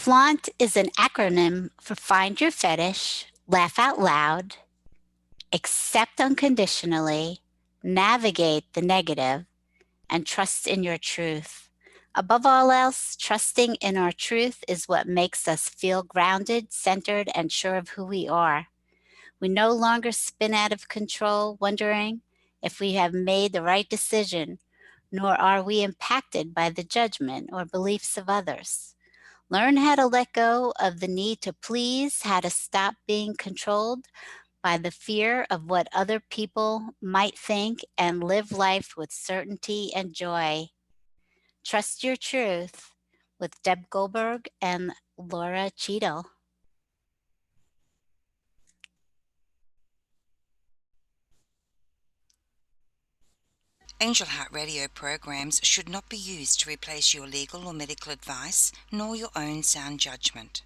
Flaunt is an acronym for Find Your Fetish, Laugh Out Loud, Accept Unconditionally, Navigate the Negative, and Trust in Your Truth. Above all else, trusting in our truth is what makes us feel grounded, centered, and sure of who we are. We no longer spin out of control, wondering if we have made the right decision, nor are we impacted by the judgment or beliefs of others. Learn how to let go of the need to please, how to stop being controlled by the fear of what other people might think, and live life with certainty and joy. Trust Your Truth with Deb Goldberg and Lora Cheadle. Angel Heart Radio programs should not be used to replace your legal or medical advice, nor your own sound judgment.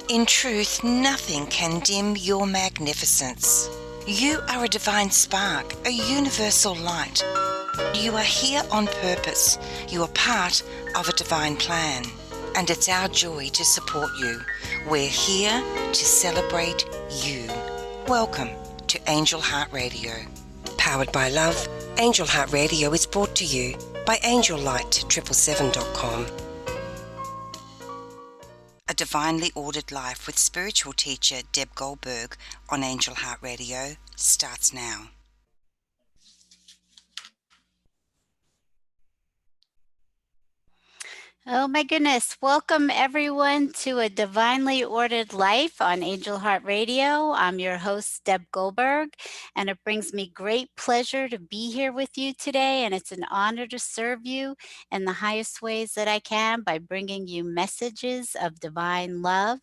In truth, nothing can dim your magnificence. You are a divine spark, a universal light. You are here on purpose. You are part of a divine plan. And it's our joy to support you. We're here to celebrate you. Welcome to Angel Heart Radio. Powered by love, Angel Heart Radio is brought to you by AngelLight777.com. A Divinely Ordered Life with spiritual teacher Deb Goldberg on Angel Heart Radio starts now. Oh my goodness. Welcome everyone to A Divinely Ordered Life on Angel Heart Radio. I'm your host, Deb Goldberg, and it brings me great pleasure to be here with you today. And it's an honor to serve you in the highest ways that I can by bringing you messages of divine love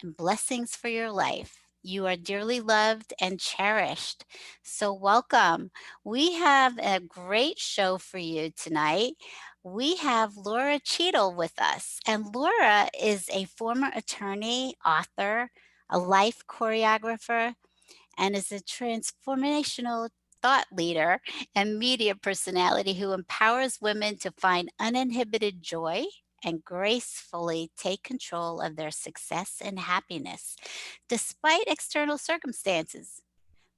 and blessings for your life. You are dearly loved and cherished. So welcome. We have a great show for you tonight. We have Lora Cheadle with us, and Lora is a former attorney, author, a life choreographer, and is a transformational thought leader and media personality who empowers women to find uninhibited joy and gracefully take control of their success and happiness despite external circumstances.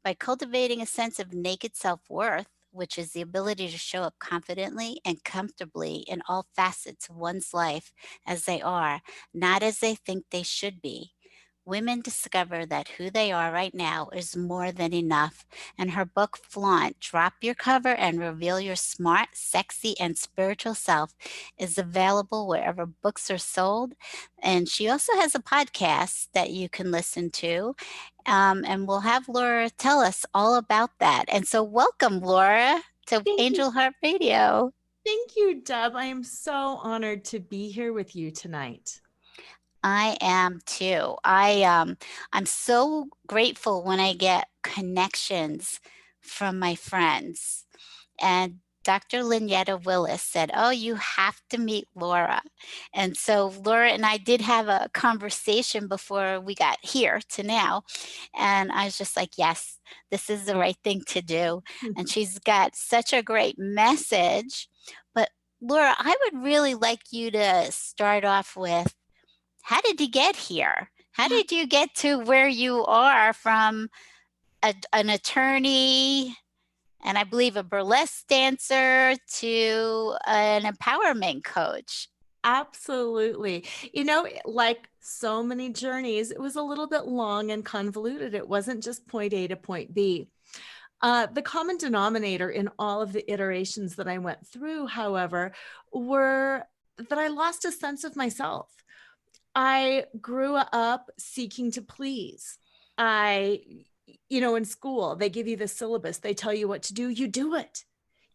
By cultivating a sense of naked self worth, which is the ability to show up confidently and comfortably in all facets of one's life as they are, not as they think they should be. Women discover that who they are right now is more than enough. And her book, Flaunt, Drop Your Cover and Reveal Your Smart, Sexy, and Spiritual Self, is available wherever books are sold. And she also has a podcast that you can listen to. And we'll have Laura tell us all about that. And so, welcome, Laura, to Thank you. Angel Heart Radio. Thank you, Deb. I am so honored to be here with you tonight. I am too. I'm so grateful when I get connections from my friends. And Dr. Lynetta Willis said, "Oh, you have to meet Laura." And so Laura and I did have a conversation before we got here to now. And I was just like, yes, this is the right thing to do. And she's got such a great message. But Laura, I would really like you to start off with, how did you get here? How did you get to where you are from an attorney and I believe a burlesque dancer to an empowerment coach? Absolutely. You know, like so many journeys, it was a little bit long and convoluted. It wasn't just point A to point B. The common denominator in all of the iterations that I went through, however, were that I lost a sense of myself. I grew up seeking to please. In school, they give you the syllabus, they tell you what to do, you do it.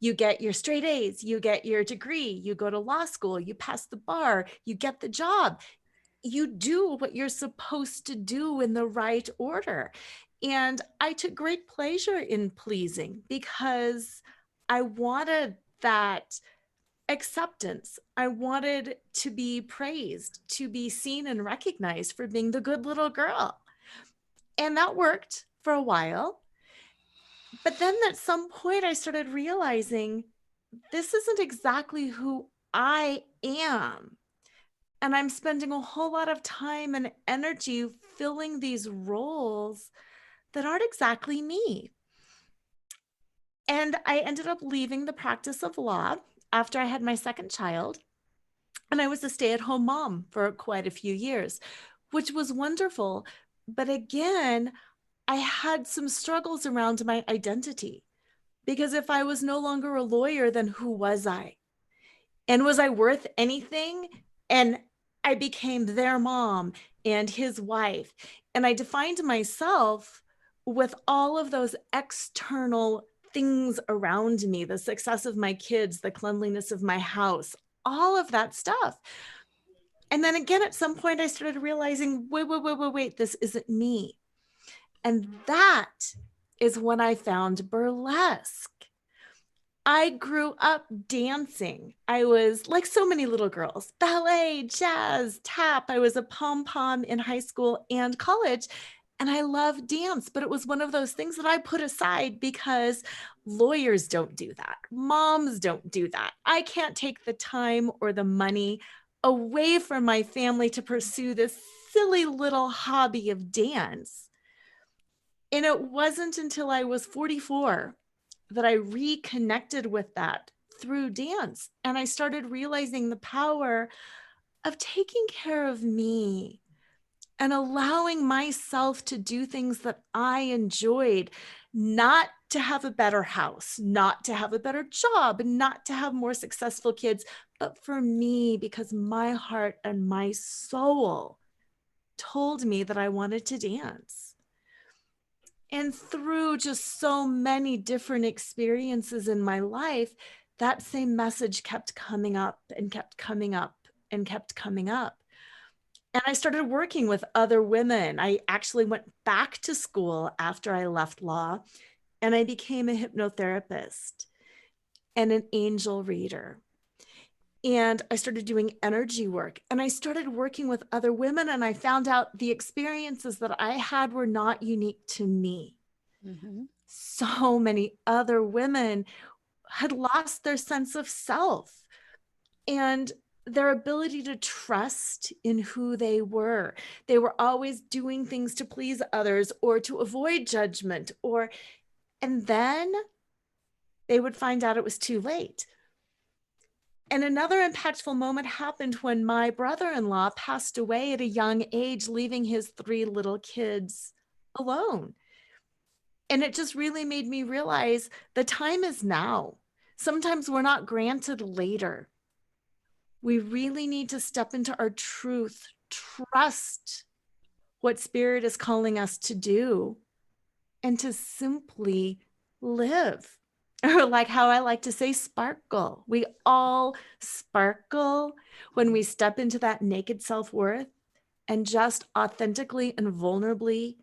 You get your straight A's, you get your degree, you go to law school, you pass the bar, you get the job. You do what you're supposed to do in the right order. And I took great pleasure in pleasing because I wanted that acceptance. I wanted to be praised, to be seen and recognized for being the good little girl. And that worked for a while. But then at some point, I started realizing this isn't exactly who I am. And I'm spending a whole lot of time and energy filling these roles that aren't exactly me. And I ended up leaving the practice of law after I had my second child. And I was a stay at home mom for quite a few years, which was wonderful. But again, I had some struggles around my identity because if I was no longer a lawyer, then who was I? And was I worth anything? And I became their mom and his wife. And I defined myself with all of those external things around me, the success of my kids, the cleanliness of my house, all of that stuff. And then again, at some point, I started realizing, wait, this isn't me. And that is when I found burlesque. I grew up dancing. I was like so many little girls, ballet, jazz, tap. I was a pom pom in high school and college. And I love dance, but it was one of those things that I put aside because lawyers don't do that. Moms don't do that. I can't take the time or the money away from my family to pursue this silly little hobby of dance. And it wasn't until I was 44 that I reconnected with that through dance. And I started realizing the power of taking care of me and allowing myself to do things that I enjoyed, not to have a better house, not to have a better job, not to have more successful kids, but for me, because my heart and my soul told me that I wanted to dance. And through just so many different experiences in my life, that same message kept coming up and kept coming up and kept coming up. And I started working with other women. I actually went back to school after I left law, and I became a hypnotherapist and an angel reader. And I started doing energy work, and I started working with other women, and I found out the experiences that I had were not unique to me. Mm-hmm. So many other women had lost their sense of self and their ability to trust in who they were. They were always doing things to please others or to avoid judgment, and then they would find out it was too late. And another impactful moment happened when my brother-in-law passed away at a young age, leaving his 3 little kids alone. And it just really made me realize the time is now. Sometimes we're not granted later. We really need to step into our truth, trust what spirit is calling us to do, and to simply live. Or, like how I like to say, sparkle. We all sparkle when we step into that naked self-worth and just authentically and vulnerably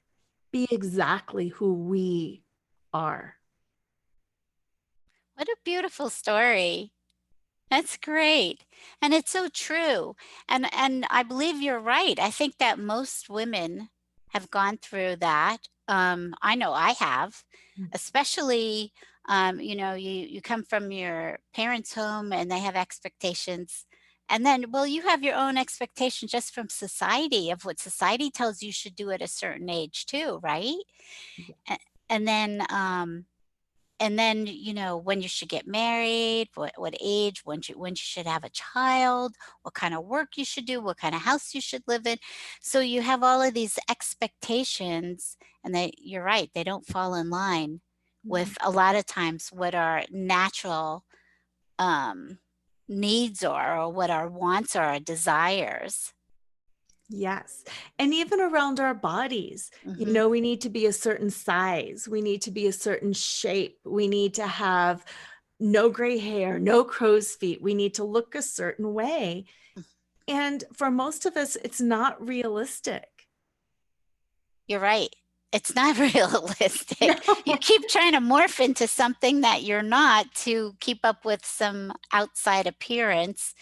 be exactly who we are. What a beautiful story. That's great. And it's so true. And I believe you're right. I think that most women have gone through that. I know I have, especially you come from your parents' home and they have expectations. And then, well, you have your own expectations just from society of what society tells you should do at a certain age too, right? Yeah. A- And then when you should get married, what age, when you should have a child, what kind of work you should do, what kind of house you should live in. So you have all of these expectations, and you're right, they don't fall in line Mhm. with a lot of times what our natural um, needs are, or what our wants are, our desires. Yes. And even around our bodies, Hmm. we need to be a certain size. We need to be a certain shape. We need to have no gray hair, no crow's feet. We need to look a certain way. And for most of us, it's not realistic. You're right. It's not realistic. You No. keep trying to morph into something that you're not to keep up with some outside appearance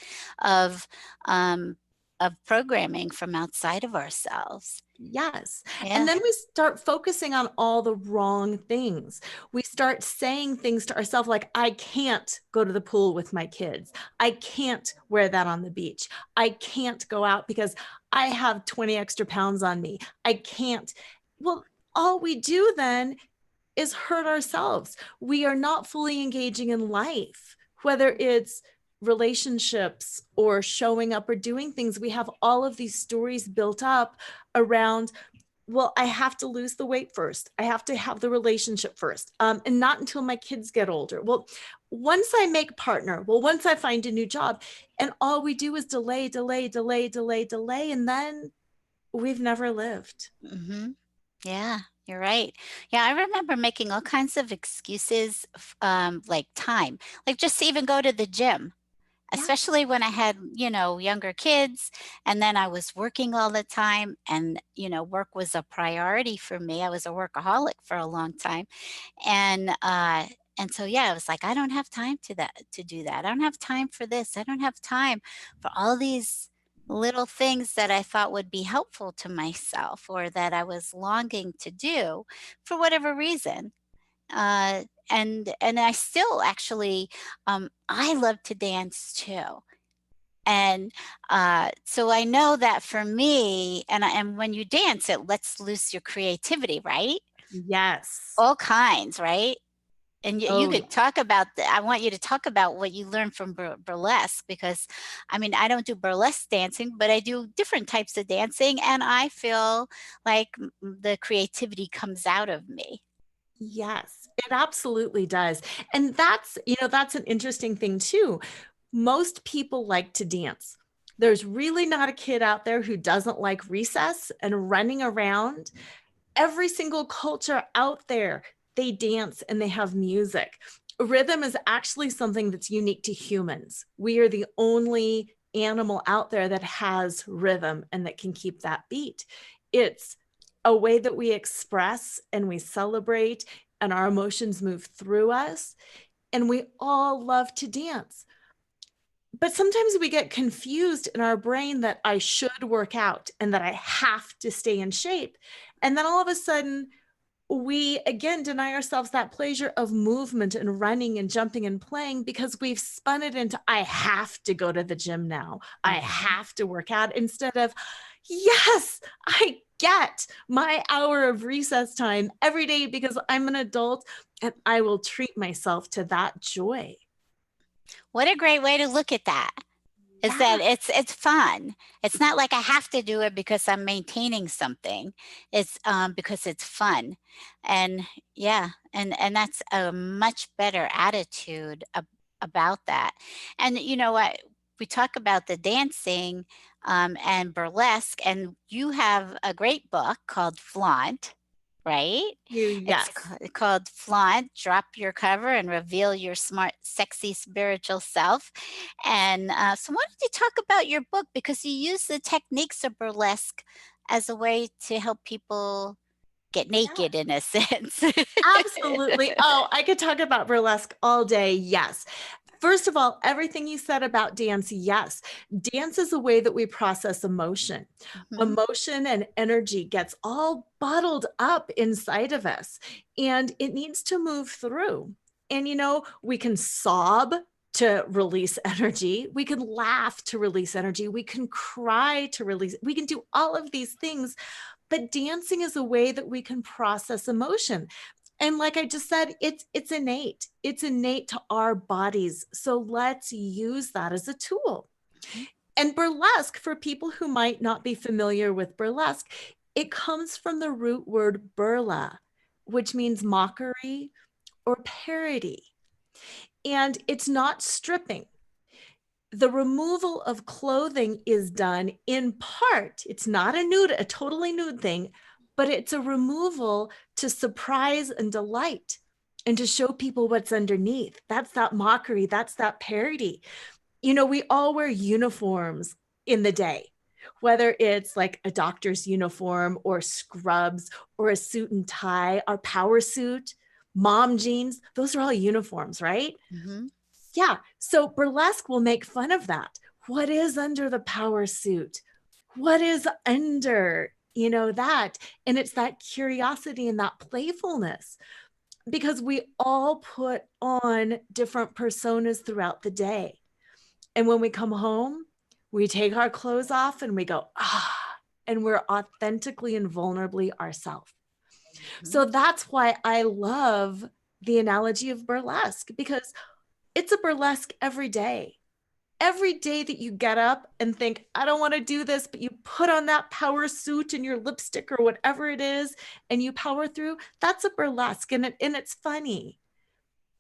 of um, of programming from outside of ourselves. Yes. And Yeah. then we start focusing on all the wrong things. We start saying things to ourselves like, I can't go to the pool with my kids. I can't wear that on the beach. I can't go out because I have 20 extra pounds on me. I can't. Well, all we do then is hurt ourselves. We are not fully engaging in life, whether it's relationships or showing up or doing things. We have all of these stories built up around, well, I have to lose the weight first. I have to have the relationship first. And not until my kids get older. Well, once I make partner, well, once I find a new job, and all we do is delay, delay, delay, delay, delay. And then we've never lived. Hmm. Yeah, you're right. Yeah, I remember making all kinds of excuses, like time, like just to even go to the gym, Yeah. especially when I had, younger kids. And then I was working all the time, and, work was a priority for me. I was a workaholic for a long time. And so yeah, I was like, I don't have time to do that. I don't have time for this. I don't have time for all these little things that I thought would be helpful to myself or that I was longing to do for whatever reason. And I still actually, I love to dance too. And so I know that for me, and when you dance, it lets loose your creativity, right? Yes. All kinds, right? And you Oh, yeah. could talk about I want you to talk about what you learned from burlesque, because I mean, I don't do burlesque dancing, but I do different types of dancing, and I feel like the creativity comes out of me. Yes, it absolutely does. And that's an interesting thing too. Most people like to dance. There's really not a kid out there who doesn't like recess and running around. Every single culture out there, they dance and they have music. Rhythm is actually something that's unique to humans. We are the only animal out there that has rhythm and that can keep that beat. It's a way that we express and we celebrate, and our emotions move through us. And we all love to dance. But sometimes we get confused in our brain that I should work out and that I have to stay in shape. And then all of a sudden, we again deny ourselves that pleasure of movement and running and jumping and playing because we've spun it into, I have to go to the gym now. I Mhm. have to work out, instead of, yes, I get my hour of recess time every day because I'm an adult and I will treat myself to that joy. What a great way to look at that. Is Yeah. that it's fun. It's not like I have to do it because I'm maintaining something. It's because it's fun. And yeah, and that's a much better attitude about that. And you know what? We talk about the dancing, and burlesque, and you have a great book called Flaunt, right? You, It's yes. called Flaunt, Drop Your Cover and Reveal Your Smart, Sexy Spiritual Self. And so, why don't you talk about your book? Because you use the techniques of burlesque as a way to help people get Yeah. naked, in a sense. Absolutely. Oh, I could talk about burlesque all day. Yes. First of all, everything you said about dance, yes. Dance is a way that we process emotion. Mhm. Emotion and energy gets all bottled up inside of us, and it needs to move through. And, we can sob to release energy. We can laugh to release energy. We can cry to release. We can do all of these things, but dancing is a way that we can process emotion. And like I just said, it's innate. It's innate to our bodies. So let's use that as a tool. Mhm. And burlesque, for people who might not be familiar with burlesque, it comes from the root word burla, which means mockery or parody. And it's not stripping. The removal of clothing is done in part. It's not a totally nude thing, but it's a removal to surprise and delight and to show people what's underneath. That's that mockery. That's that parody. We all wear uniforms in the day, whether it's like a doctor's uniform or scrubs or a suit and tie, our power suit, mom jeans, those are all uniforms, right? Mhm. Yeah. So burlesque will make fun of that. What is under the power suit? What is under? that. And it's that curiosity and that playfulness, because we all put on different personas throughout the day. And when we come home, we take our clothes off and we go, and we're authentically and vulnerably ourselves. Mhm. So that's why I love the analogy of burlesque, because it's a burlesque every day. Every day that you get up and think, I don't want to do this, but you put on that power suit and your lipstick or whatever it is, and you power through, that's a burlesque. And it's funny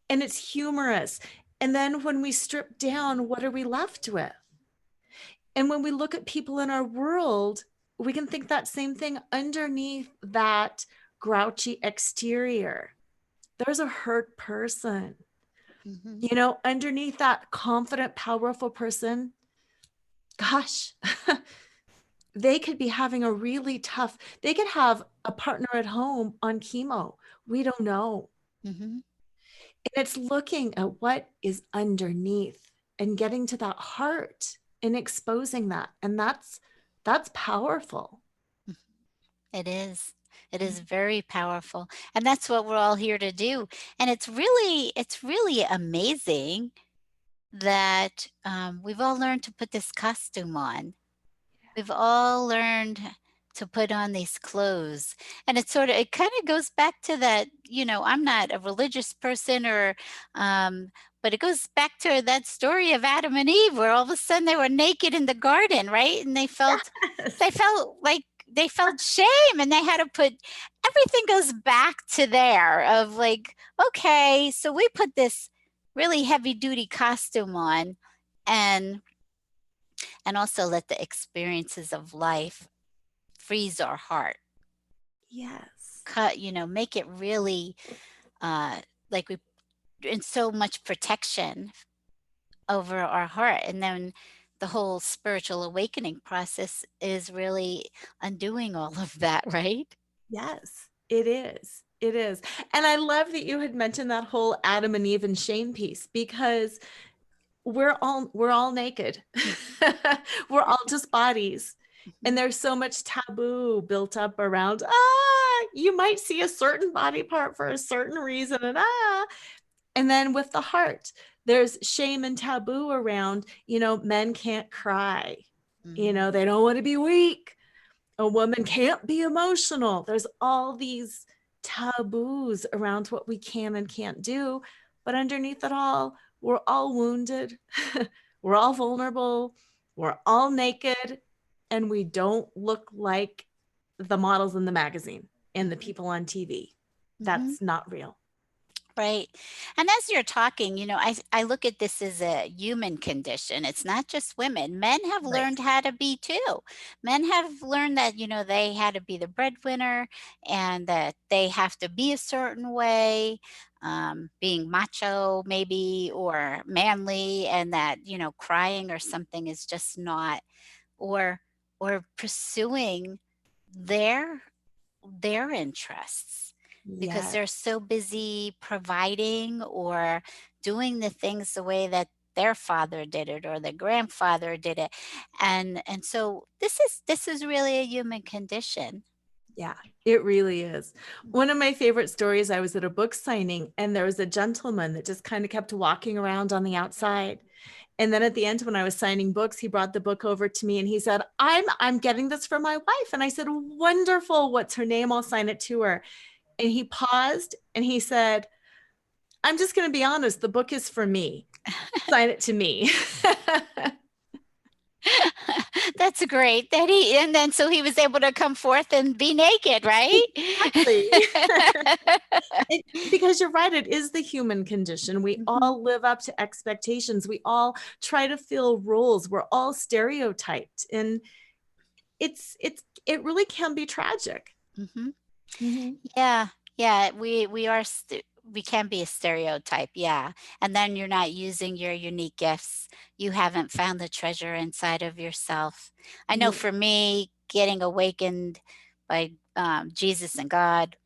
and it's humorous. And then when we strip down, what are we left with? And when we look at people in our world, we can think that same thing underneath that grouchy exterior. There's a hurt person. Mhm. Underneath that confident, powerful person, gosh, they could be having a really tough, they could have a partner at home on chemo. We don't know. Mhm. And it's looking at what is underneath and getting to that heart and exposing that. And that's powerful. It is. It is very powerful. And that's what we're all here to do. And it's really amazing that we've all learned to put this costume on. We've all learned to put on these clothes. And it kind of goes back to that, I'm not a religious person um, but it goes back to that story of Adam and Eve where all of a sudden they were naked in the garden, right? And they Yes. felt like they felt shame and they had to put everything goes back to there of like, okay, so we put this really heavy duty costume on and also let the experiences of life freeze our heart, Yes. make it really like we in so much protection over our heart. And then the whole spiritual awakening process is really undoing all of that, right? Yes, it is. It is. And I love that you had mentioned that whole Adam and Eve and shame piece, because we're all naked. We're all just bodies. And Mhm. there's so much taboo built up around, you might see a certain body part for a certain reason, and then with the heart, there's shame and taboo around, men can't cry. Mhm. They don't want to be weak. A woman can't be emotional. There's all these taboos around what we can and can't do. But underneath it all, we're all wounded. We're all vulnerable. We're all naked. And we don't look like the models in the magazine and the Mhm. people on TV. Mhm. That's not real. Right. And as you're talking, I look at this as a human condition. It's not just women. Men have Right. learned how to be too. Men have learned that, they had to be the breadwinner and that they have to be a certain way, being macho maybe or manly, and that, crying or something is just not, or pursuing their interests because Yes. they're so busy providing or doing the things the way that their father did it or their grandfather did it. And so this is really a human condition. Yeah, it really is. One of my favorite stories, I was at a book signing and there was a gentleman that just kind of kept walking around on the outside. And then at the end, when I was signing books, he brought the book over to me and he said, I'm getting this for my wife. And I said, wonderful. What's her name? I'll sign it to her. And he paused and he said, I'm just going to be honest. The book is for me. Sign it to me. That's great that he and then so he was able to come forth and be naked, right? Exactly. Because you're right, it is the human condition. We Mhm, all live up to expectations. We all try to fill roles. We're all stereotyped, and it really can be tragic. mhm. Mhm. Yeah, yeah, we can be a stereotype, yeah, and then you're not using your unique gifts. You haven't found the treasure inside of yourself. I know Yeah. for me, getting awakened by, Jesus and God,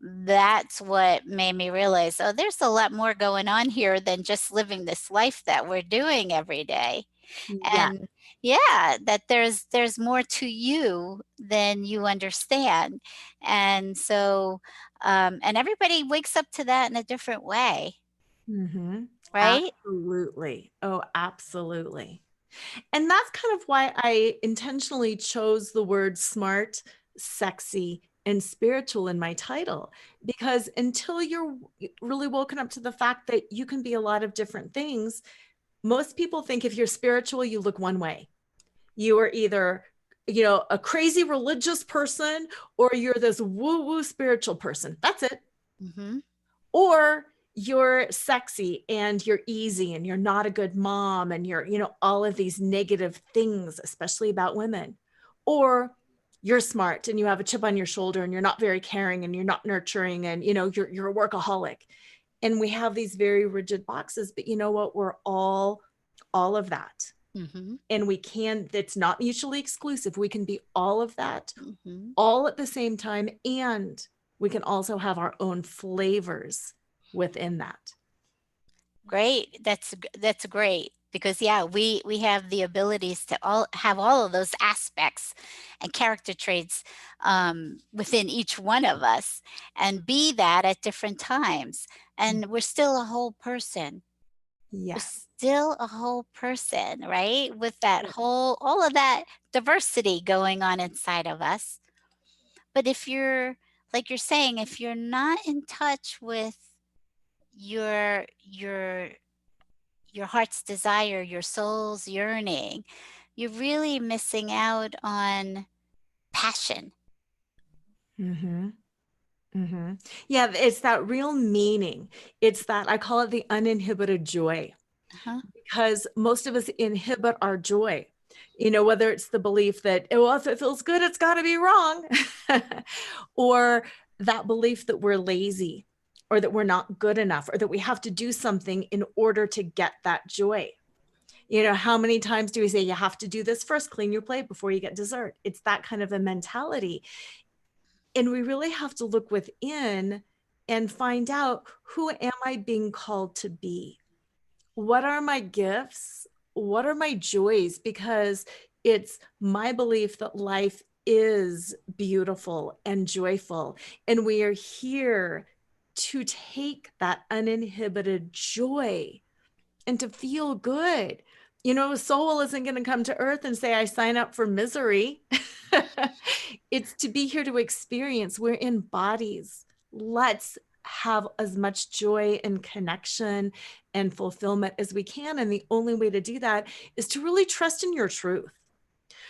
that's what made me realize, oh, there's a lot more going on here than just living this life that we're doing every day. Yeah. And yeah, that there's more to you than you understand. And so and everybody wakes up to that in a different way, Mm-hmm. right? Absolutely. Oh, absolutely. And that's kind of why I intentionally chose the word smart, sexy, and spiritual in my title. Because until you're really woken up to the fact that you can be a lot of different things, most people think if you're spiritual, you look one way. You are either, a crazy religious person, or you're this woo woo spiritual person. That's it. Mhm. Or you're sexy and you're easy and you're not a good mom and you're, all of these negative things, especially about women. Or you're smart and you have a chip on your shoulder and you're not very caring and you're not nurturing and you're a workaholic. And we have these very rigid boxes, but you know what? We're all of that. Mhm. And it's not mutually exclusive. We can be all of that Mhm. all at the same time, and we can also have our own flavors within that. Great. That's great because yeah, we have the abilities to all of those aspects and character traits within each one of us and be that at different times. And we're still a whole person. We're Yes. still a whole person, right? With that whole all of that diversity going on inside of us. But if you're like you're saying, if you're not in touch with your your heart's desire, your soul's yearning, you're really missing out on passion. Mm-hmm. Mm-hmm. Yeah, it's that real meaning. It's that I call it the uninhibited joy, Uh-huh. because most of us inhibit our joy. Whether it's the belief that, oh, well, if it feels good, it's got to be wrong, or that belief that we're lazy or that we're not good enough or that we have to do something in order to get that joy. How many times do we say you have to do this first, clean your plate before you get dessert? It's that kind of a mentality. And we really have to look within and find out, who am I being called to be? What are my gifts? What are my joys? Because it's my belief that life is beautiful and joyful. And we are here to take that uninhibited joy and to feel good. Soul isn't going to come to earth and say, I sign up for misery. It's to be here to experience. We're in bodies. Let's have as much joy and connection and fulfillment as we can. And the only way to do that is to really trust in your truth,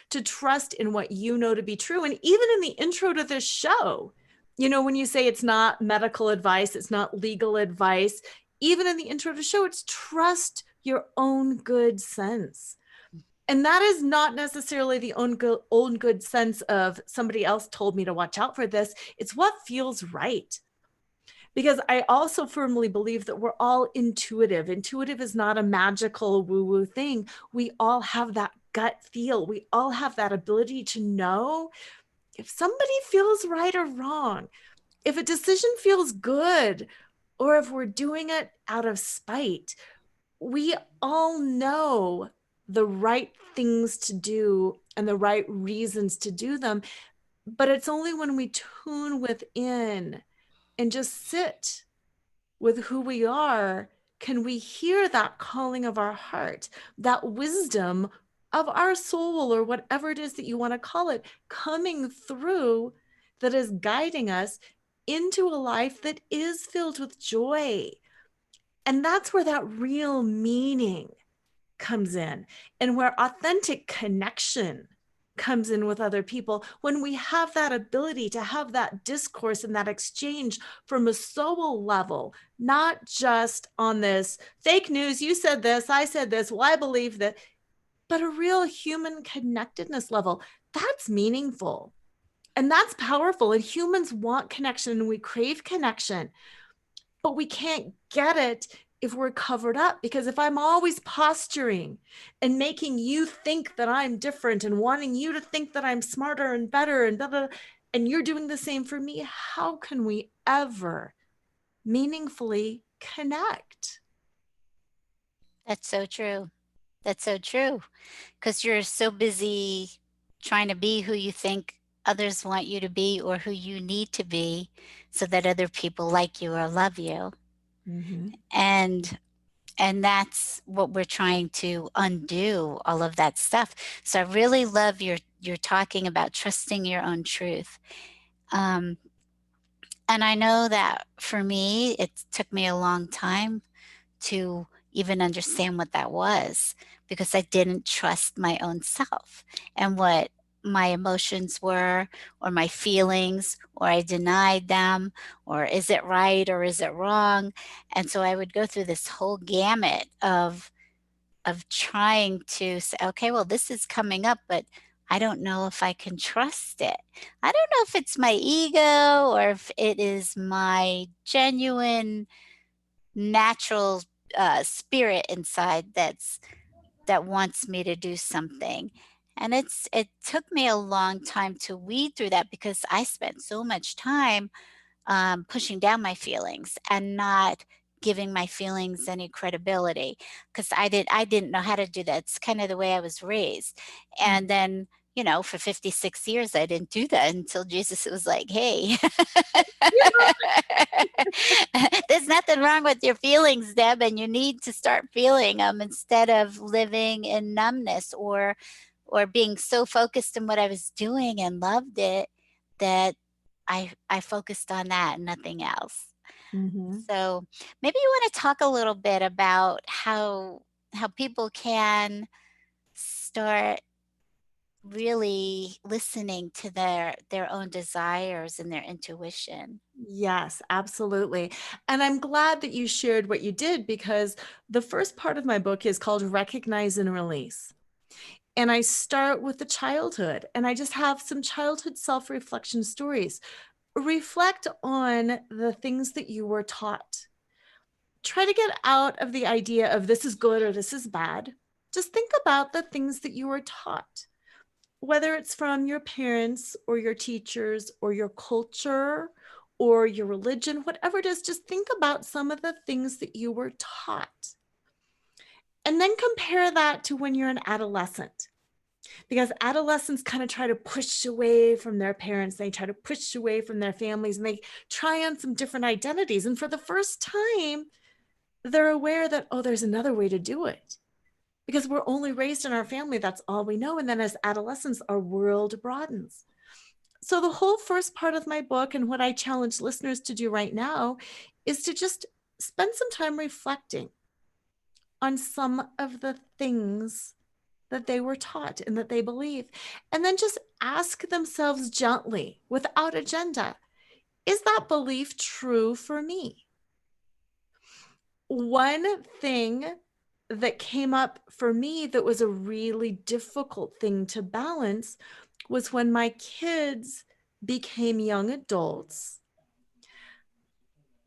to trust in what you know to be true. And even in the intro to this show, when you say it's not medical advice, it's not legal advice, even in the intro to the show, it's trust your own good sense. And that is not necessarily the own good sense of somebody else told me to watch out for this. It's what feels right. Because I also firmly believe that we're all intuitive. Intuitive is not a magical woo-woo thing. We all have that gut feel. We all have that ability to know if somebody feels right or wrong, if a decision feels good, or if we're doing it out of spite. We all know the right things to do and the right reasons to do them. But it's only when we tune within and just sit with who we are can we hear that calling of our heart, that wisdom of our soul, or whatever it is that you want to call it, coming through, that is guiding us into a life that is filled with joy. And that's where that real meaning comes in, and where authentic connection comes in with other people, when we have that ability to have that discourse and that exchange from a soul level, not just on this fake news, you said this, I said this, well, I believe that, but a real human connectedness level. That's meaningful and that's powerful. And humans want connection and we crave connection, but we can't get it if we're covered up. Because if I'm always posturing and making you think that I'm different and wanting you to think that I'm smarter and better and blah, blah, and you're doing the same for me, how can we ever meaningfully connect. That's so true. That's so true. Because you're so busy trying to be who you think others want you to be or who you need to be so that other people like you or love you. Mm-hmm. And and that's what we're trying to undo, all of that stuff. So I really love your talking about trusting your own truth. Um, and I know that for me, it took me a long time to even understand what that was because I didn't trust my own self and what my emotions were or my feelings, or I denied them, or is it right or is it wrong? And so I would go through this whole gamut of trying to say, okay, well, this is coming up, but I don't know if I can trust it. I don't know if it's my ego or if it is my genuine natural spirit inside that wants me to do something. And it took me a long time to weed through that because I spent so much time pushing down my feelings and not giving my feelings any credibility because I didn't know how to do that. It's kind of the way I was raised. And then, you know, for 56 years I didn't do that until Jesus was like, hey, there's nothing wrong with your feelings, Deb, and you need to start feeling them instead of living in numbness or being so focused in what I was doing and loved it that I focused on that and nothing else. Mm-hmm. So maybe you want to talk a little bit about how people can start really listening to their own desires and their intuition. Yes, absolutely. And I'm glad that you shared what you did because the first part of my book is called Recognize and Release. And I start with the childhood and I just have some childhood self reflection stories. Reflect on the things that you were taught. Try to get out of the idea of this is good or this is bad. Just think about the things that you were taught, whether it's from your parents or your teachers or your culture or your religion, whatever it is, just think about some of the things that you were taught. And then compare that to when you're an adolescent. Because adolescents kind of try to push away from their parents, they try to push away from their families, and they try on some different identities. And for the first time, they're aware that, oh, there's another way to do it. Because we're only raised in our family, that's all we know. And then as adolescents, our world broadens. So the whole first part of my book and what I challenge listeners to do right now is to just spend some time reflecting on some of the things that they were taught and that they believe. And then just ask themselves gently, without agenda, is that belief true for me? One thing that came up for me that was a really difficult thing to balance was when my kids became young adults.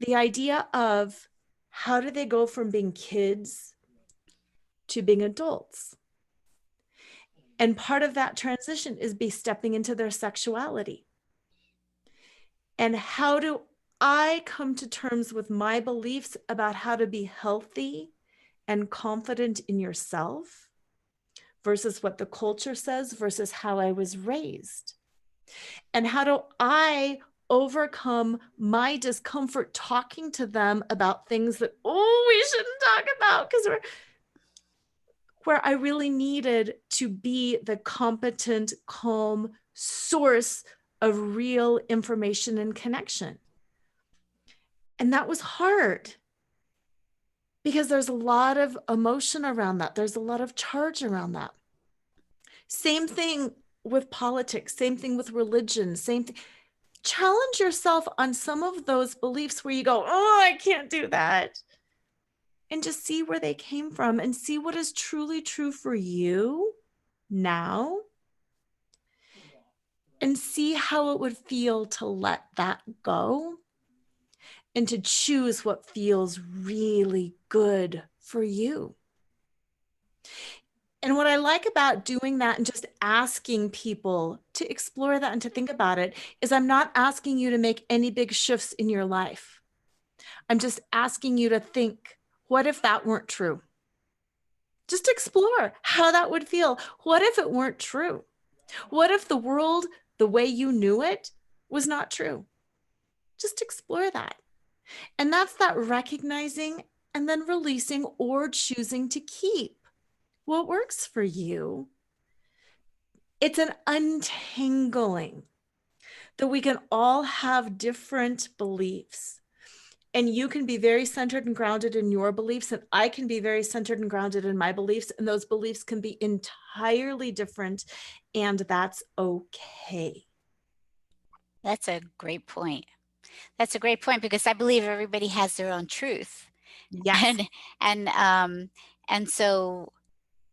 The idea of how do they go from being kids to being adults? And part of that transition is be stepping into their sexuality. And how do I come to terms with my beliefs about how to be healthy and confident in yourself versus what the culture says versus how I was raised? And how do I overcome my discomfort talking to them about things that, oh, we shouldn't talk about because we're where I really needed to be the competent, calm source of real information and connection. And that was hard because there's a lot of emotion around that. There's a lot of charge around that. Same thing with politics, same thing with religion, same thing. Challenge yourself on some of those beliefs where you go, oh, I can't do that. And just see where they came from and see what is truly true for you now and see how it would feel to let that go and to choose what feels really good for you. And what I like about doing that and just asking people to explore that and to think about it is I'm not asking you to make any big shifts in your life. I'm just asking you to think, what if that weren't true? Just explore how that would feel. What if it weren't true? What if the world, the way you knew it, was not true? Just explore that. And that's that recognizing and then releasing or choosing to keep what works for you. It's an untangling that we can all have different beliefs. And you can be very centered and grounded in your beliefs, and I can be very centered and grounded in my beliefs. And those beliefs can be entirely different, and that's okay. That's a great point. That's a great point because I believe everybody has their own truth. Yes. And and um and so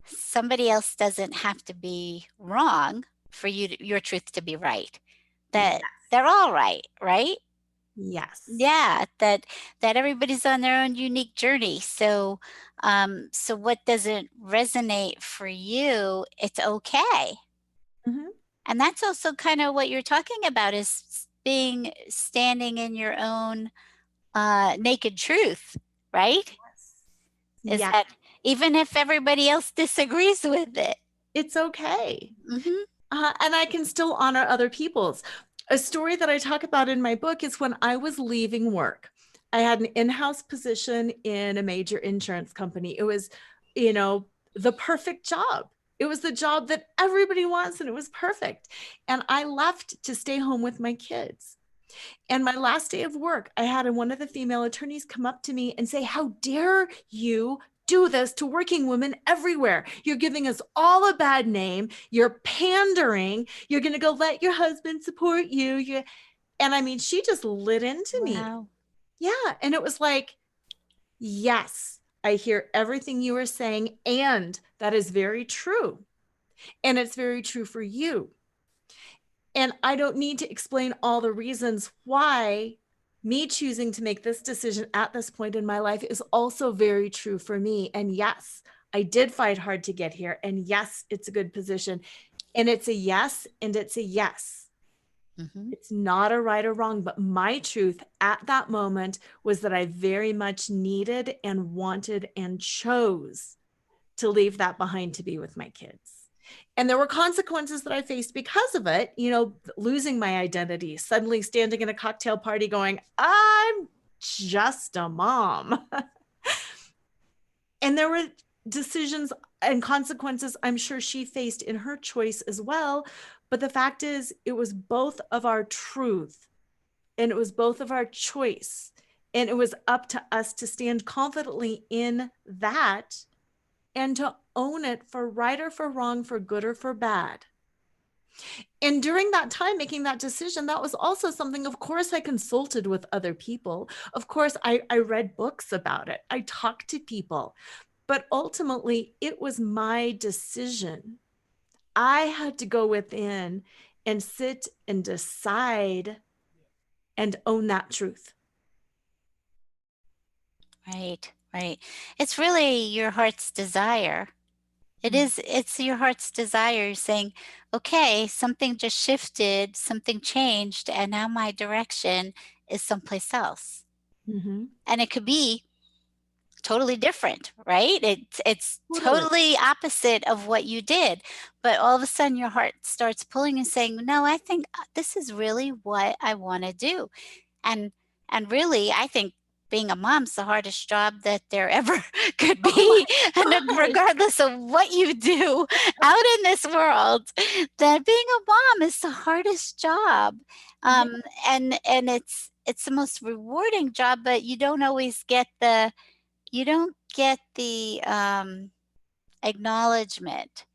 somebody else doesn't have to be wrong for your truth to be right. That Yes. they're all right, right? Yes. Yeah, that everybody's on their own unique journey. So what doesn't resonate for you, it's okay. Mhm. And that's also kind of what you're talking about is being standing in your own naked truth, right? Is Yes. that even if everybody else disagrees with it? It's okay. Mhm. And I can still honor other people's. A story that I talk about in my book is when I was leaving work. I had an in-house position in a major insurance company. It was, you know, the perfect job. It was the job that everybody wants, and it was perfect. And I left to stay home with my kids. And my last day of work, I had one of the female attorneys come up to me and say, "How dare you do this to working women everywhere? You're giving us all a bad name. You're pandering. You're going to go let your husband support you." And I mean, she just lit into me. Wow. Yeah. And it was like, yes, I hear everything you are saying. And that is very true. And it's very true for you. And I don't need to explain all the reasons why me choosing to make this decision at this point in my life is also very true for me. And yes, I did fight hard to get here. And yes, it's a good position. And it's a yes, and it's a yes. Mhm. It's not a right or wrong, but my truth at that moment was that I very much needed and wanted and chose to leave that behind to be with my kids. And there were consequences that I faced because of it, losing my identity, suddenly standing in a cocktail party going, "I'm just a mom." And there were decisions and consequences I'm sure she faced in her choice as well. But the fact is, it was both of our truth and it was both of our choice. And it was up to us to stand confidently in that and to own it for right or for wrong, for good or for bad. And during that time making that decision, that was also something, of course, I consulted with other people. Of course, I read books about it. I talked to people. But ultimately, it was my decision. I had to go within and sit and decide and own that truth. Right, right. It's really your heart's desire. It's your heart's desire saying, okay, something just shifted, something changed, and now my direction is someplace else. Mm-hmm. And it could be totally different, right? It's Totally. totally opposite of what you did. But all of a sudden your heart starts pulling and saying, no, I think this is really what I want to do. And and really, I think being a mom's the hardest job that there ever could Oh be. my And then gosh. regardless of what you do out in this world, that being a mom is the hardest job. Yeah. Um, and it's the most rewarding job, but you don't get the acknowledgement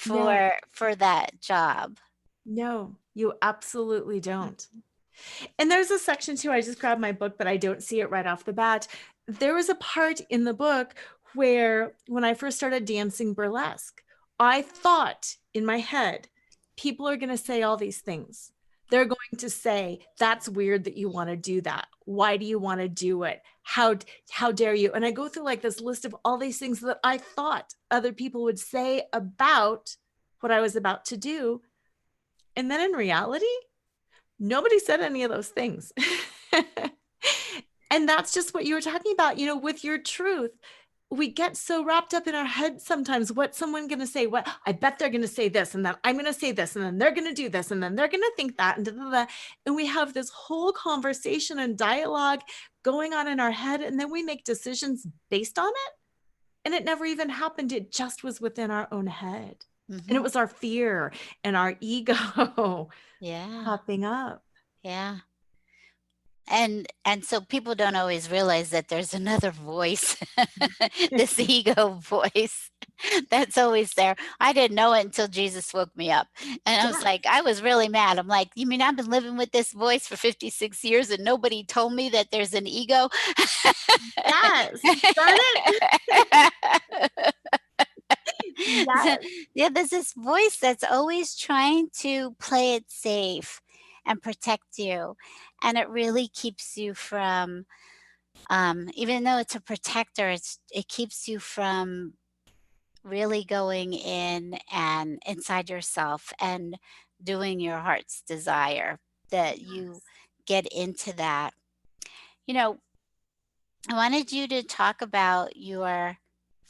No, for that job. no, you absolutely don't. And there's a section too. I just grabbed my book, but I don't see it right off the bat. There was a part in the book where when I first started dancing burlesque, I thought in my head, people are going to say all these things. They're going to say, "That's weird that you want to do that. Why do you want to do it? how dare you? And I go through like this list of all these things that I thought other people would say about what I was about to do. And then in reality, nobody said any of those things. And that's just what you were talking about, with your truth. We get so wrapped up in our head sometimes. What's someone going to say? What I bet they're going to say this, and then I'm going to say this, and then they're going to do this, and then they're going to think that, and da, da, da. And we have this whole conversation and dialogue going on in our head, and then we make decisions based on it. And it never even happened. It just was within our own head. And it was our fear and our ego popping up. Yeah. And so people don't always realize that there's another voice, this ego voice that's always there. I didn't know it until Jesus woke me up. And I was like, I was really mad. I'm like, you mean I've been living with this voice for 56 years and nobody told me that there's an ego? Yes. Darn it. Yes. Yeah, there's this voice that's always trying to play it safe and protect you. And it really keeps you from, even though it's a protector, it keeps you from really going in and inside yourself and doing your heart's desire, that you get into that. I wanted you to talk about your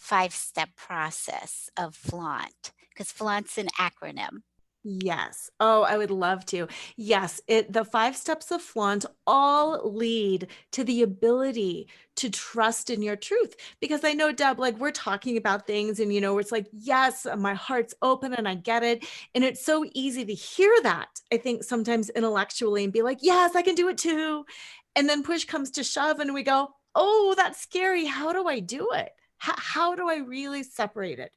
5-step process of flaunt, because flaunt's an acronym. Yes. Oh, I would love to. Yes. The 5 steps of flaunt all lead to the ability to trust in your truth. Because I know, Deb, like we're talking about things and, it's like, yes, my heart's open and I get it. And it's so easy to hear that, I think sometimes intellectually, and be like, yes, I can do it too. And then push comes to shove and we go, oh, that's scary. How do I do it? How do I really separate it?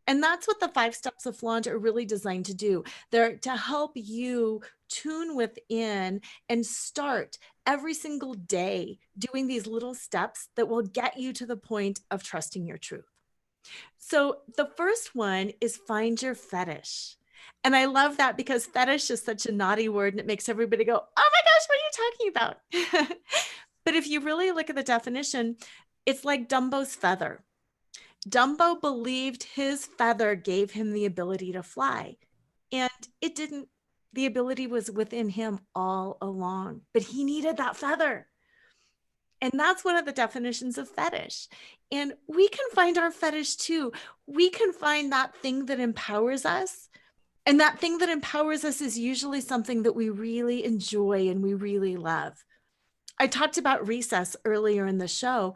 And that's what the 5 steps of flaunt are really designed to do. They're to help you tune within and start every single day doing these little steps that will get you to the point of trusting your truth. So the first one is find your fetish. And I love that because fetish is such a naughty word and it makes everybody go, oh my gosh, what are you talking about? But if you really look at the definition, it's like Dumbo's feather. Dumbo believed his feather gave him the ability to fly, and it didn't. The ability was within him all along, but he needed that feather. And that's one of the definitions of fetish. And we can find our fetish too. We can find that thing that empowers us. And that thing that empowers us is usually something that we really enjoy and we really love. I talked about recess earlier in the show.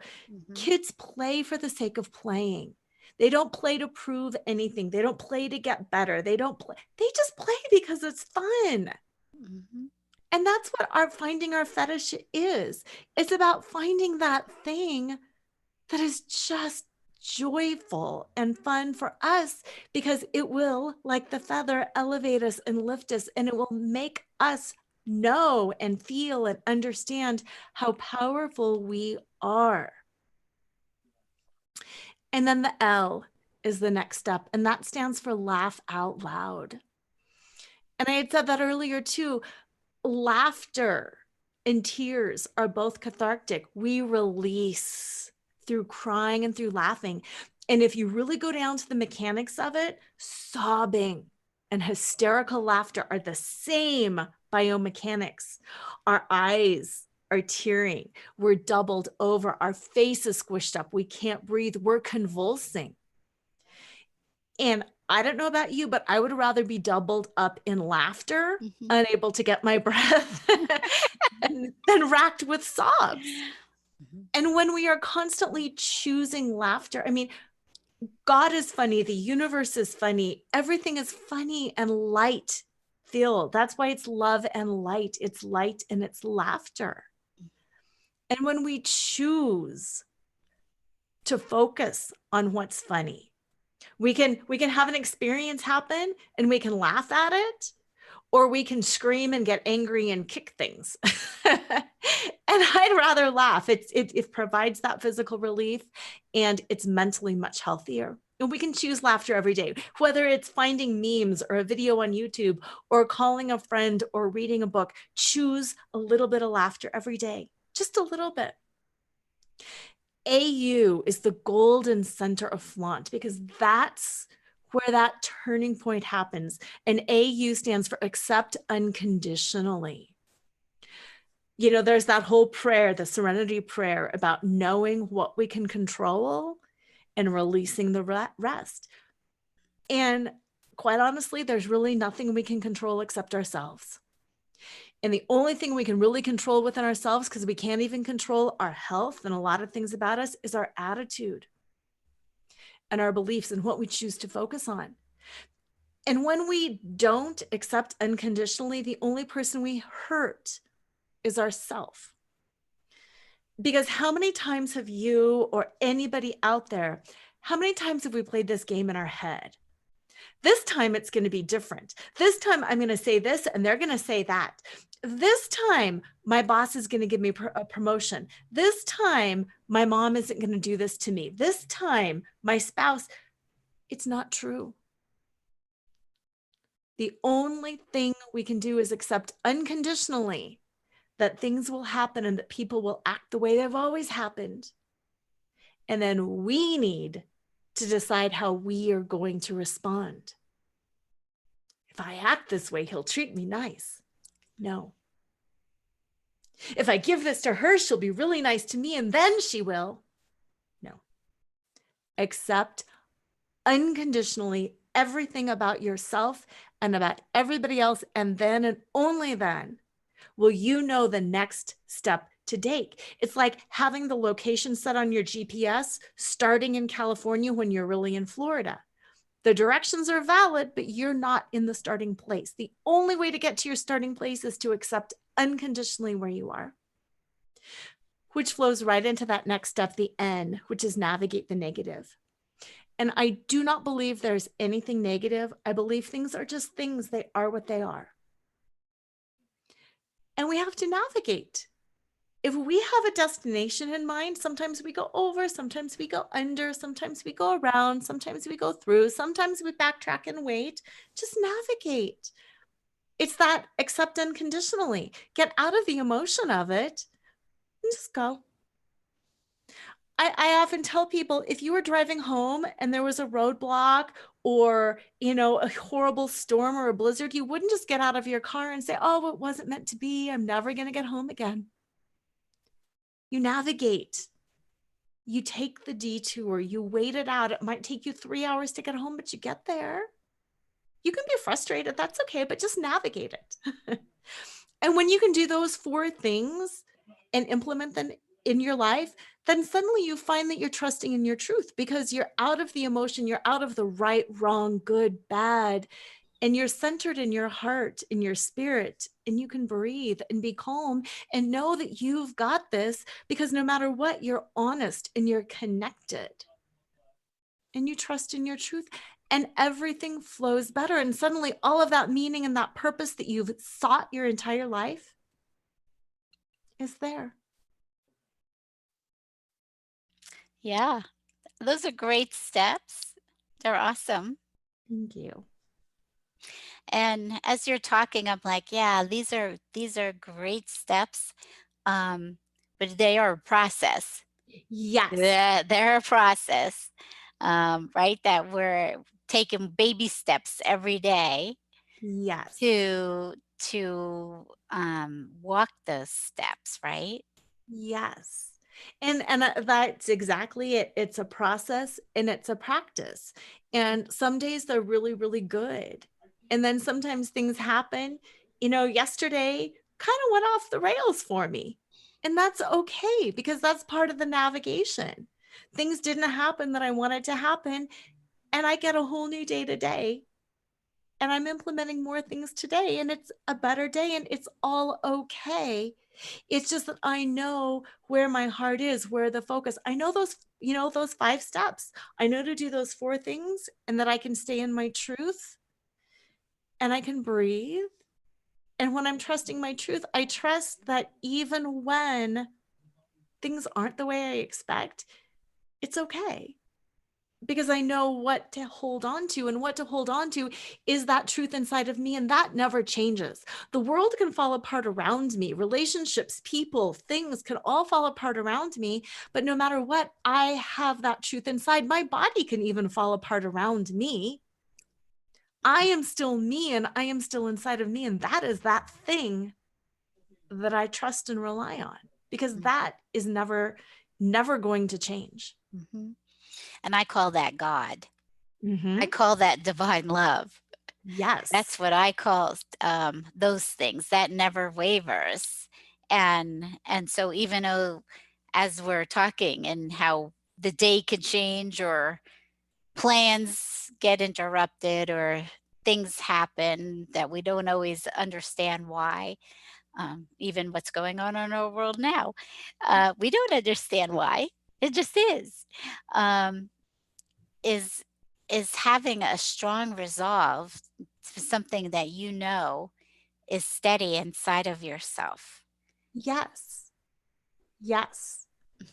Kids play for the sake of playing. They don't play to prove anything. They don't play to get better. They just play because it's fun. And that's what finding our fetish is. It's about finding that thing that is just joyful and fun for us, because it will, like the feather, elevate us and lift us, and it will make us know and feel and understand how powerful we are. And then the L is the next step, and that stands for laugh out loud. And I had said that earlier too. Laughter and tears are both cathartic. We release through crying and through laughing. And if you really go down to the mechanics of it, sobbing and hysterical laughter are the same biomechanics. Our eyes are tearing. We're doubled over. Our face is squished up. We can't breathe. We're convulsing. And I don't know about you, but I would rather be doubled up in laughter, unable to get my breath, than racked with sobs. And when we are constantly choosing laughter, I mean, God is funny. The universe is funny. Everything is funny and light filled. That's why it's love and light. It's light and it's laughter. And when we choose to focus on what's funny, we can have an experience happen and we can laugh at it, or we can scream and get angry and kick things. And I'd rather laugh. It provides that physical relief, and it's mentally much healthier. And we can choose laughter every day, whether it's finding memes or a video on YouTube or calling a friend or reading a book. Choose a little bit of laughter every day, just a little bit. AU is the golden center of flaunt because that's where that turning point happens. And AU stands for accept unconditionally. You know, there's that whole prayer, the serenity prayer, about knowing what we can control and releasing the rest. And quite honestly, there's really nothing we can control except ourselves. And the only thing we can really control within ourselves, because we can't even control our health and a lot of things about us, is our attitude and our beliefs and what we choose to focus on. And when we don't accept unconditionally, the only person we hurt is ourself. Because how many times have you or anybody out there, how many times have we played this game in our head? This time it's going to be different. This time I'm going to say this and they're going to say that. This time my boss is going to give me a promotion. This time my mom isn't going to do this to me. This time my spouse, it's not true. The only thing we can do is accept unconditionally that things will happen and that people will act the way they've always happened. And then we need to decide how we are going to respond. If I act this way, he'll treat me nice. No. If I give this to her, she'll be really nice to me and then she will. No. Accept unconditionally everything about yourself and about everybody else. And then and only then will you know the next step to take. It's like having the location set on your GPS starting in California when you're really in Florida. The directions are valid, but you're not in the starting place. The only way to get to your starting place is to accept unconditionally where you are, which flows right into that next step, the N, which is navigate the negative. And I do not believe there's anything negative. I believe things are just things. They are what they are. And we have to navigate. If we have a destination in mind, sometimes we go over, sometimes we go under, sometimes we go around, sometimes we go through, sometimes we backtrack and wait. Just navigate. It's that accept unconditionally. Get out of the emotion of it and just go. I often tell people, if you were driving home and there was a roadblock or, a horrible storm or a blizzard, you wouldn't just get out of your car and say, oh, it wasn't meant to be. I'm never going to get home again. You navigate. You take the detour. You wait it out. It might take you 3 hours to get home, but you get there. You can be frustrated. That's okay, but just navigate it. And when you can do those 4 things and implement them in your life, then suddenly you find that you're trusting in your truth because you're out of the emotion, you're out of the right, wrong, good, bad, and you're centered in your heart, in your spirit, and you can breathe and be calm and know that you've got this because no matter what, you're honest and you're connected and you trust in your truth and everything flows better. And suddenly all of that meaning and that purpose that you've sought your entire life is there. Yeah, those are great steps. They're awesome. Thank you. And as you're talking, I'm like, yeah, these are great steps. But they are a process. Yes. They're a process, right? That we're taking baby steps every day Yes. to walk those steps, right? Yes. And that's exactly it. It's a process and it's a practice. And some days they're really, really good. And then sometimes things happen. Yesterday kind of went off the rails for me. And that's okay because that's part of the navigation. Things didn't happen that I wanted to happen. And I get a whole new day today. And I'm implementing more things today. And it's a better day. And it's all okay. It's just that I know where my heart is, where the focus. I know those 5 steps. I know to do those 4 things and that I can stay in my truth and I can breathe. And when I'm trusting my truth, I trust that even when things aren't the way I expect, it's okay because I know what to hold on to, and what to hold on to is that truth inside of me, and that never changes. The world can fall apart around me. Relationships, people, things can all fall apart around me, but no matter what, I have that truth inside. My body can even fall apart around me. I am still me, and I am still inside of me, and that is that thing that I trust and rely on, because that is never going to change. Mm-hmm. And I call that God. I Mm-hmm. call that divine love. Yes. That's what I call those things that never wavers. And so even though as we're talking and how the day could change or plans get interrupted or things happen that we don't always understand why, even what's going on in our world now, we don't understand why. It just is. Um, is is having a strong resolve to something that you know is steady inside of yourself. Yes. Yes.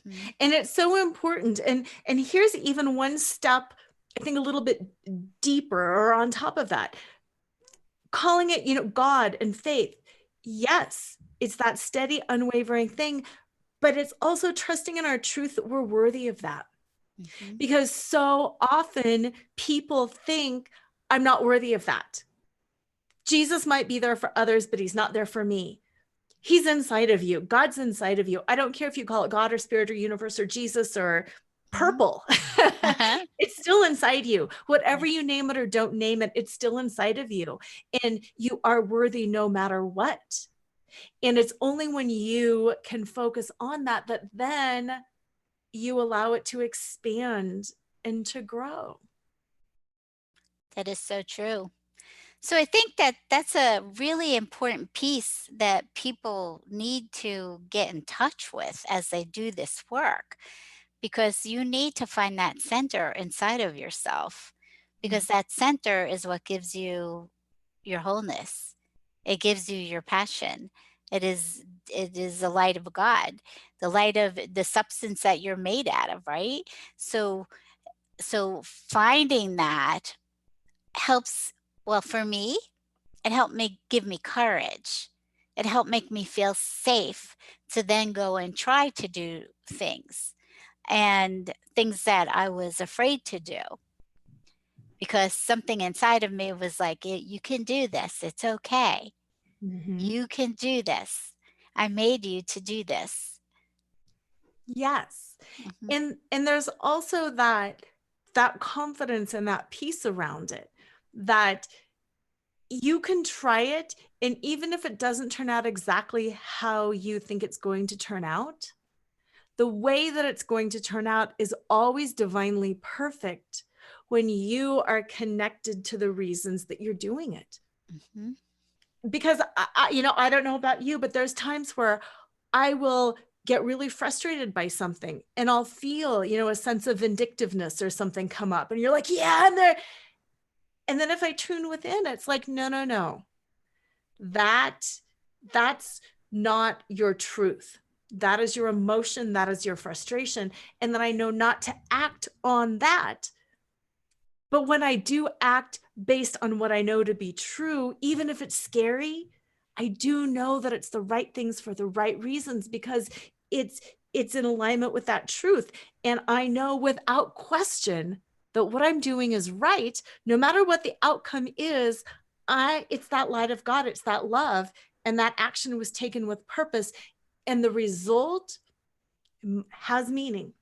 Mhm, And it's so important. And here's even one step, I think a little bit deeper or on top of that. Calling it, God and faith. Yes, it's that steady, unwavering thing, but it's also trusting in our truth that we're worthy of that. mhm, Because so often people think, I'm not worthy of that. Jesus might be there for others, but he's not there for me. He's inside of you. God's inside of you. I don't care if you call it God or spirit or universe or Jesus or mhm. purple. Uh-huh. It's still inside you. Whatever you Yes, name it or don't name it, it's still inside of you. And you are worthy no matter what. And it's only when you can focus on that that then you allow it to expand and to grow. that is so true. So I think that that's a really important piece that people need to get in touch with as they do this work, because you need to find that center inside of yourself, because that center is what gives you your wholeness. It gives you your passion. It is the light of God, the light of the substance that you're made out of, right? So finding that helps, well, for me, it helped me give me courage. It helped make me feel safe to then go and try to do things, and things that I was afraid to do, because something inside of me was like, You can do this. It's okay. Mm-hmm. You can do this. I made you to do this." Yes. Mhm, And there's also that confidence and that peace around it, that you can try it, and even if it doesn't turn out exactly how you think it's going to turn out, the way that it's going to turn out is always divinely perfect when you are connected to the reasons that you're doing it. mhm, Because I don't know about you, but there's times where I will get really frustrated by something, and I'll feel, a sense of vindictiveness or something come up, and you're like, yeah, and then if I tune within, it's like, no, no, no, that that's not your truth. That is your emotion, that is your frustration, and then I know not to act on that. But when I do act based on what I know to be true, even if it's scary, I do know that it's the right things for the right reasons, because it's it's in alignment with that truth. And I know without question that what I'm doing is right, no matter what the outcome is. It's that light of God, it's that love, and that action was taken with purpose, and the result has meaning.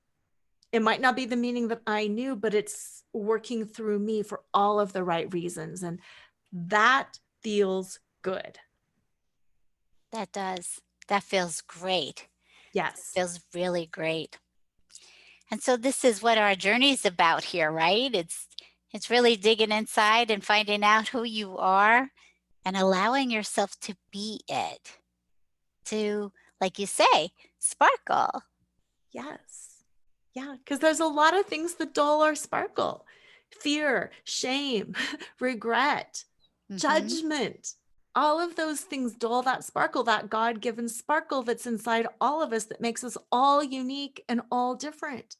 It might not be the meaning that I knew, but it's working through me for all of the right reasons. And that feels good. that does. That feels great. That Yes. feels really great. And so this is what our journey is about here, right? It's really digging inside and finding out who you are and allowing yourself to be it, to, like you say, sparkle. Yes. Yeah. Because there's a lot of things that dull our sparkle: fear, shame, regret, Mhm. judgment. All of those things dull that sparkle, that God given sparkle that's inside all of us, that makes us all unique and all different.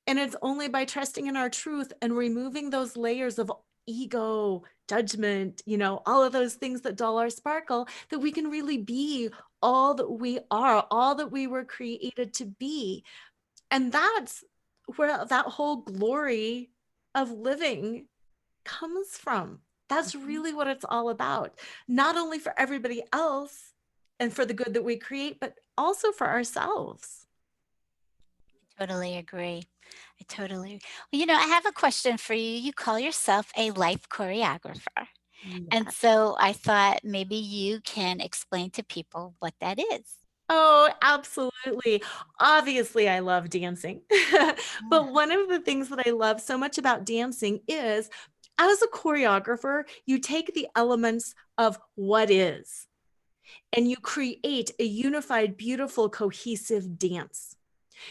And it's only by trusting in our truth and removing those layers of ego, judgment, all of those things that dull our sparkle, that we can really be all that we are, all that we were created to be. And that's where that whole glory of living comes from. That's Mhm. really what it's all about. Not only for everybody else and for the good that we create, but also for ourselves. Totally agree. I totally. Well, I have a question for you. You call yourself a life choreographer. And Yes. so I thought maybe you can explain to people what that is. Oh, absolutely. Obviously, I love dancing. But Yeah. one of the things that I love so much about dancing is, as a choreographer, you take the elements of what is and you create a unified, beautiful, cohesive dance.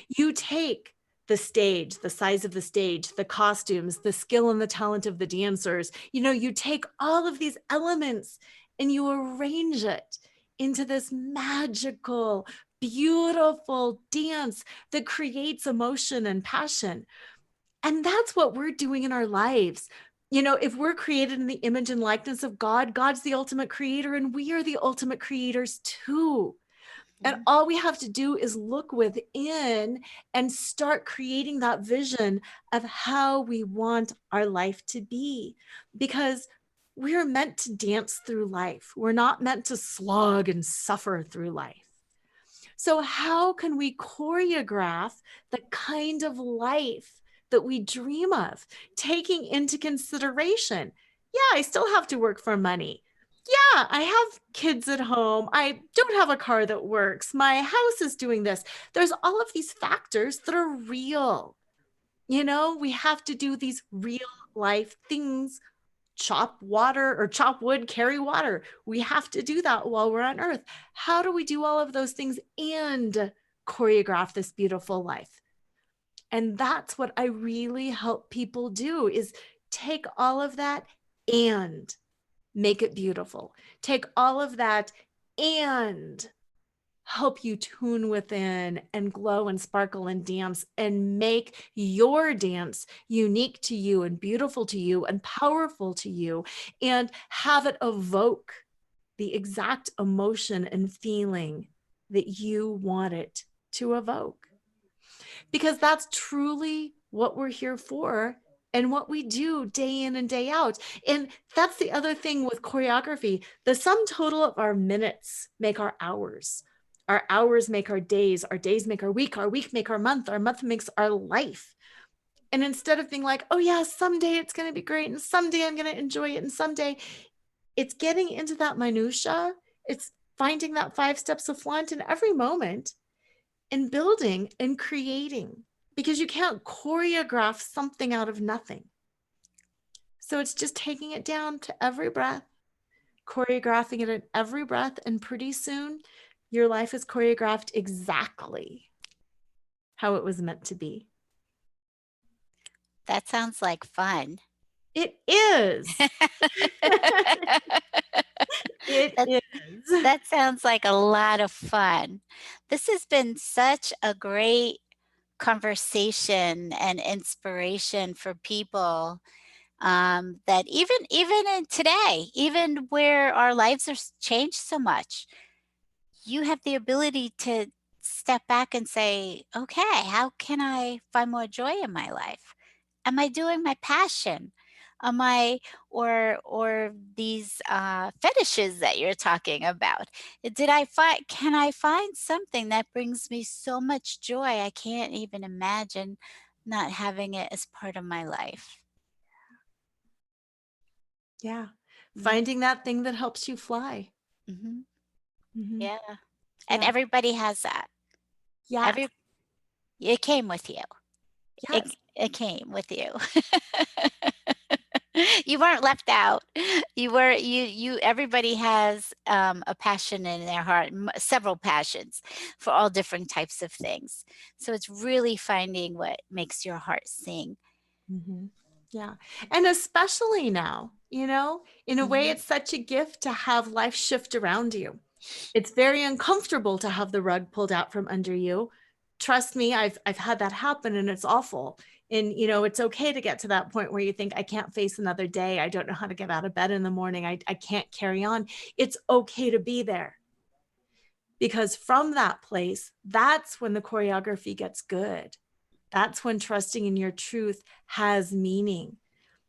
You take the stage, the size of the stage, the costumes, the skill and the talent of the dancers. You take all of these elements and you arrange it into this magical, beautiful dance that creates emotion and passion. And that's what we're doing in our lives. If we're created in the image and likeness of God, God's the ultimate creator, and we are the ultimate creators too. And Mhm. all we have to do is look within and start creating that vision of how we want our life to be. Because we're meant to dance through life. We're not meant to slog and suffer through life. So, how can we choreograph the kind of life that we dream of, taking into consideration? Yeah, I still have to work for money. Yeah, I have kids at home. I don't have a car that works. My house is doing this. There's all of these factors that are real. We have to do these real life things, chop water or chop wood, carry water. We have to do that while we're on earth. How do we do all of those things and choreograph this beautiful life? And that's what I really help people do, is take all of that and make it beautiful. Take all of that and help you tune within and glow and sparkle and dance and make your dance unique to you and beautiful to you and powerful to you, and have it evoke the exact emotion and feeling that you want it to evoke. Because that's truly what we're here for and what we do day in and day out. And that's the other thing with choreography. The sum total of our minutes make our hours. Our hours make our days make our week make our month makes our life. And instead of being like, oh yeah, someday it's going to be great and someday I'm going to enjoy it and someday, it's getting into that minutia. It's finding that 5 steps of flaunt in every moment and building and creating, because you can't choreograph something out of nothing. So it's just taking it down to every breath, choreographing it in every breath, and pretty soon your life is choreographed exactly how it was meant to be. That sounds like fun. It is. It That is. that sounds like a lot of fun. This has been such a great conversation and inspiration for people, that even in today, even where our lives are changed so much, you have the ability to step back and say, okay, how can I find more joy in my life? Am I doing my passion? Am I, or these fetishes that you're talking about? Can I find something that brings me so much joy I can't even imagine not having it as part of my life? Yeah. Mm, Finding that thing that helps you fly. mhm. Mm-hmm. Yeah. And Yeah. everybody has that. Yes. Every It came with you. Yes. It came with you. You weren't left out. You were you everybody has, a passion in their heart, several passions for all different types of things. So it's really finding what makes your heart sing. Mm-hmm. Yeah. And especially now, in a way, Mhm. it's such a gift to have life shift around you. It's very uncomfortable to have the rug pulled out from under you. trust me, I've had that happen, and it's awful. And, it's okay to get to that point where you think, I can't face another day. I don't know how to get out of bed in the morning. I can't carry on. It's okay to be there, because from that place, that's when the choreography gets good. That's when trusting in your truth has meaning.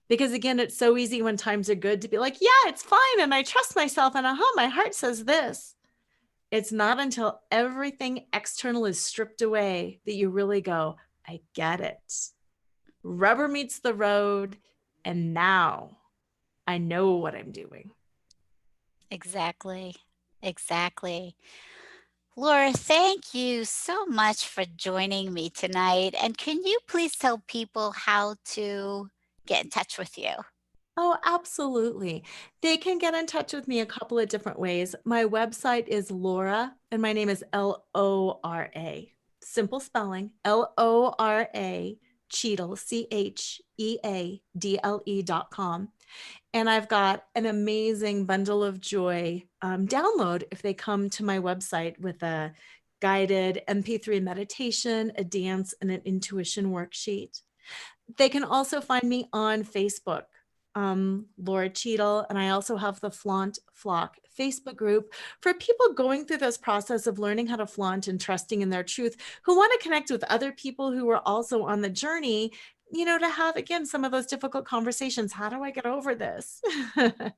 Because again, it's so easy when times are good to be like, yeah, it's fine. And I trust myself. And my heart says this. It's not until everything external is stripped away that you really go, I get it. Rubber meets the road. And now I know what I'm doing. Exactly. Exactly. Laura, thank you so much for joining me tonight. And can you please tell people how to get in touch with you? Oh, absolutely. They can get in touch with me a couple of different ways. My website is Lora, and my name is Lora. Simple spelling, Lora, Cheadle, CHEADLE.com. And I've got an amazing bundle of joy download if they come to my website with a guided MP3 meditation, a dance, and an intuition worksheet. They can also find me on Facebook, Laura Cheadle, and I also have the Flaunt Flock Facebook group for people going through this process of learning how to flaunt and trusting in their truth, who want to connect with other people who are also on the journey, to have, again, some of those difficult conversations. How do I get over this? Mhm.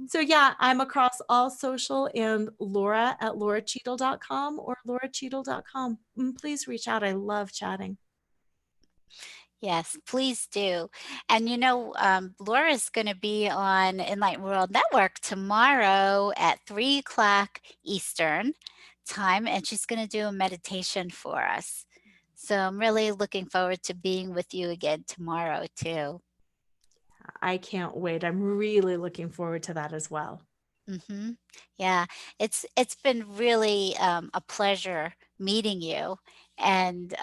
So yeah, I'm across all social, and Laura at lauracheadle.com or lauracheadle.com. Please reach out. I love chatting. Yes, please do. And Laura's going to be on Enlightened World Network tomorrow at 3 o'clock Eastern time, and she's going to do a meditation for us. So I'm really looking forward to being with you again tomorrow, too. I can't wait. I'm really looking forward to that as well. Hmm. Yeah, it's been really a pleasure meeting you, and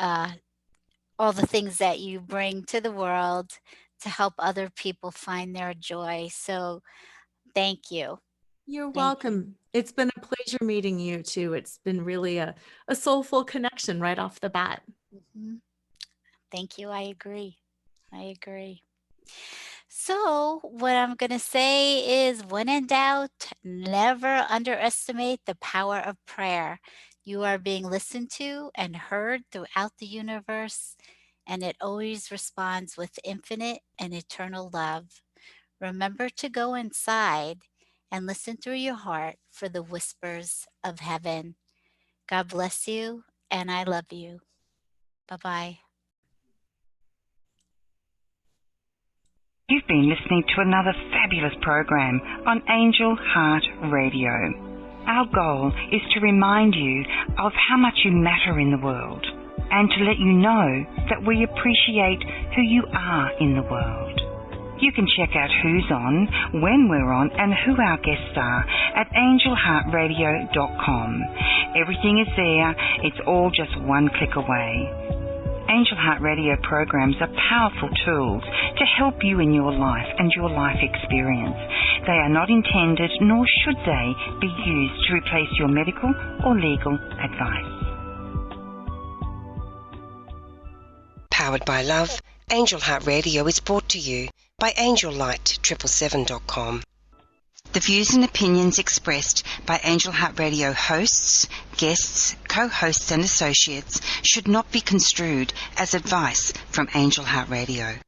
all the things that you bring to the world to help other people find their joy. So thank you. You're Thank you. welcome. It's been a pleasure meeting you too. It's been really a soulful connection right off the bat. Mhm. Thank you. I agree. I agree. So, what I'm going to say is when in doubt, never underestimate the power of prayer. You are being listened to and heard throughout the universe, and it always responds with infinite and eternal love. Remember to go inside and listen through your heart for the whispers of heaven. God bless you, and I love you. Bye bye. You've been listening to another fabulous program on Angel Heart Radio. Our goal is to remind you of how much you matter in the world and to let you know that we appreciate who you are in the world. You can check out who's on, when we're on, and who our guests are at angelheartradio.com. Everything is there. It's all just one click away. Angel Heart Radio programs are powerful tools to help you in your life and your life experience. They are not intended, nor should they, be used to replace your medical or legal advice. Powered by love, Angel Heart Radio is brought to you by AngelLight777.com. The views and opinions expressed by Angel Heart Radio hosts, guests, co-hosts and associates should not be construed as advice from Angel Heart Radio.